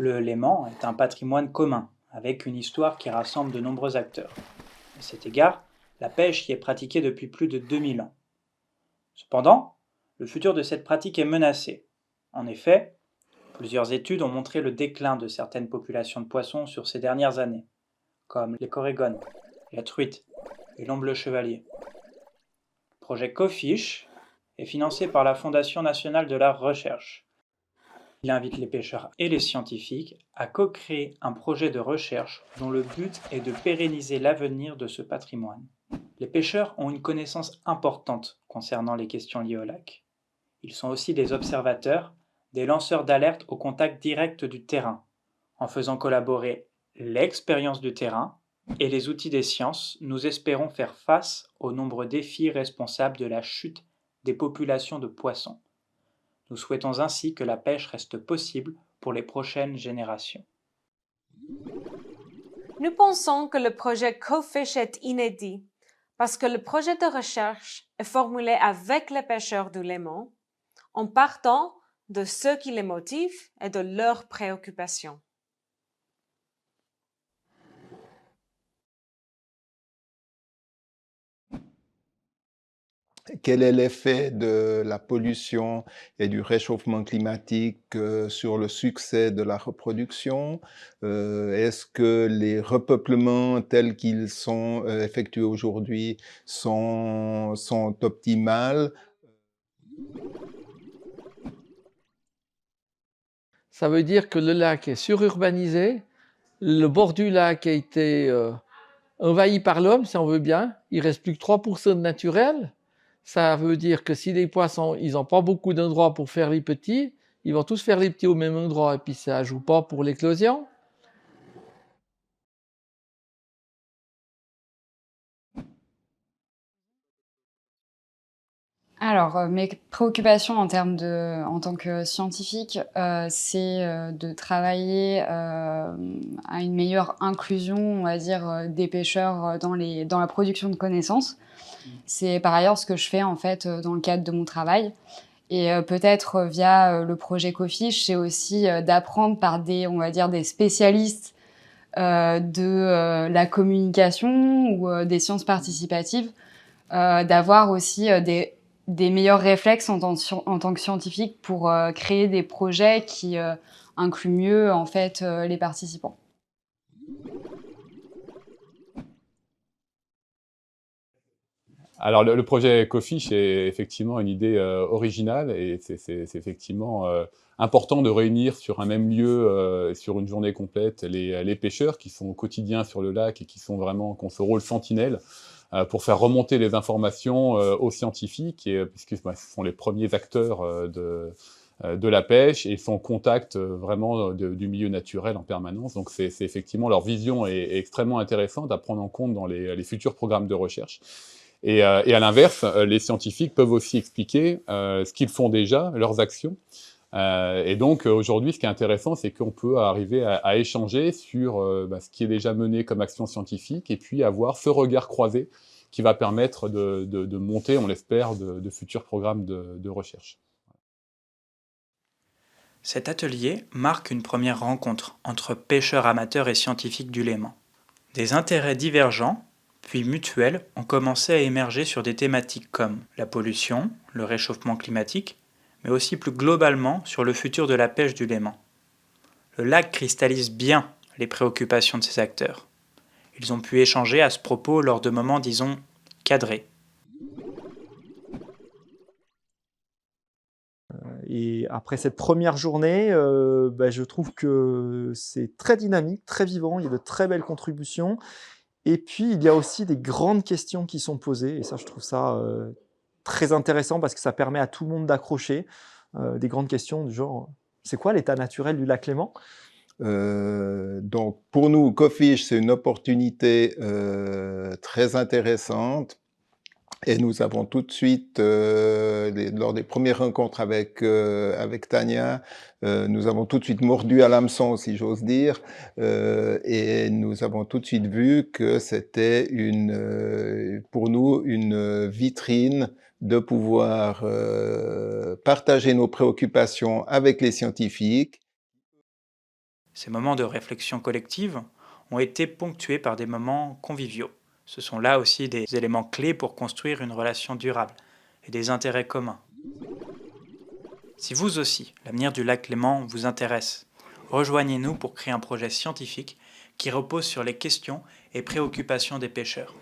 Le Léman est un patrimoine commun, avec une histoire qui rassemble de nombreux acteurs. À cet égard, la pêche y est pratiquée depuis plus de 2000 ans. Cependant, le futur de cette pratique est menacé. En effet, plusieurs études ont montré le déclin de certaines populations de poissons sur ces dernières années, comme les corégones, la truite et l'omble chevalier. Le projet CoFish est financé par la Fondation nationale de la recherche. Il invite les pêcheurs et les scientifiques à co-créer un projet de recherche dont le but est de pérenniser l'avenir de ce patrimoine. Les pêcheurs ont une connaissance importante concernant les questions liées au lac. Ils sont aussi des observateurs, des lanceurs d'alerte au contact direct du terrain. En faisant collaborer l'expérience du terrain et les outils des sciences, nous espérons faire face aux nombreux défis responsables de la chute des populations de poissons. Nous souhaitons ainsi que la pêche reste possible pour les prochaines générations. Nous pensons que le projet CoFish est inédit parce que le projet de recherche est formulé avec les pêcheurs du Léman en partant de ce qui les motive et de leurs préoccupations. Quel est l'effet de la pollution et du réchauffement climatique sur le succès de la reproduction? Est-ce que les repeuplements tels qu'ils sont effectués aujourd'hui sont optimales? Ça veut dire que le lac est sururbanisé, le bord du lac a été envahi par l'homme, si on veut bien. Il ne reste plus que 3% de naturel. Ça veut dire que si les poissons, ils n'ont pas beaucoup d'endroits pour faire les petits, ils vont tous faire les petits au même endroit et puis ça ne joue pas pour l'éclosion. Alors, mes préoccupations en tant que scientifique, c'est de travailler à une meilleure inclusion, on va dire, des pêcheurs dans la production de connaissances. C'est par ailleurs ce que je fais en fait dans le cadre de mon travail. Et peut-être via le projet CoFish, c'est aussi d'apprendre par on va dire, des spécialistes de la communication ou des sciences participatives, d'avoir aussi des meilleurs réflexes en tant que scientifique pour créer des projets qui incluent mieux en fait les participants. Alors le projet CoFish est effectivement une idée originale et c'est effectivement important de réunir sur un même lieu, sur une journée complète, les pêcheurs qui sont au quotidien sur le lac et qui ont ce rôle sentinelle pour faire remonter les informations aux scientifiques, puisque ce sont les premiers acteurs de la pêche et sont en contact vraiment du milieu naturel en permanence. Donc c'est effectivement, leur vision est extrêmement intéressante à prendre en compte dans les futurs programmes de recherche. Et à l'inverse, les scientifiques peuvent aussi expliquer ce qu'ils font déjà, leurs actions. Et donc aujourd'hui, ce qui est intéressant, c'est qu'on peut arriver à échanger sur ce qui est déjà mené comme action scientifique et puis avoir ce regard croisé qui va permettre de monter, on l'espère, de futurs programmes de recherche. Cet atelier marque une première rencontre entre pêcheurs amateurs et scientifiques du Léman. Des intérêts divergents, puis mutuels, ont commencé à émerger sur des thématiques comme la pollution, le réchauffement climatique, mais aussi plus globalement sur le futur de la pêche du Léman. Le lac cristallise bien les préoccupations de ces acteurs. Ils ont pu échanger à ce propos lors de moments, disons, cadrés. Et après cette première journée, je trouve que c'est très dynamique, très vivant, il y a de très belles contributions. Et puis, il y a aussi des grandes questions qui sont posées, et ça, je trouve ça très intéressant parce que ça permet à tout le monde d'accrocher des grandes questions du genre, c'est quoi l'état naturel du lac Léman? Donc, pour nous, CoFish, c'est une opportunité très intéressante. Et nous avons tout de suite, lors des premières rencontres avec Tania, nous avons tout de suite mordu à l'hameçon, si j'ose dire, et nous avons tout de suite vu que c'était pour nous une vitrine de pouvoir partager nos préoccupations avec les scientifiques. Ces moments de réflexion collective ont été ponctués par des moments conviviaux. Ce sont là aussi des éléments clés pour construire une relation durable et des intérêts communs. Si vous aussi, l'avenir du lac Léman vous intéresse, rejoignez-nous pour créer un projet scientifique qui repose sur les questions et préoccupations des pêcheurs.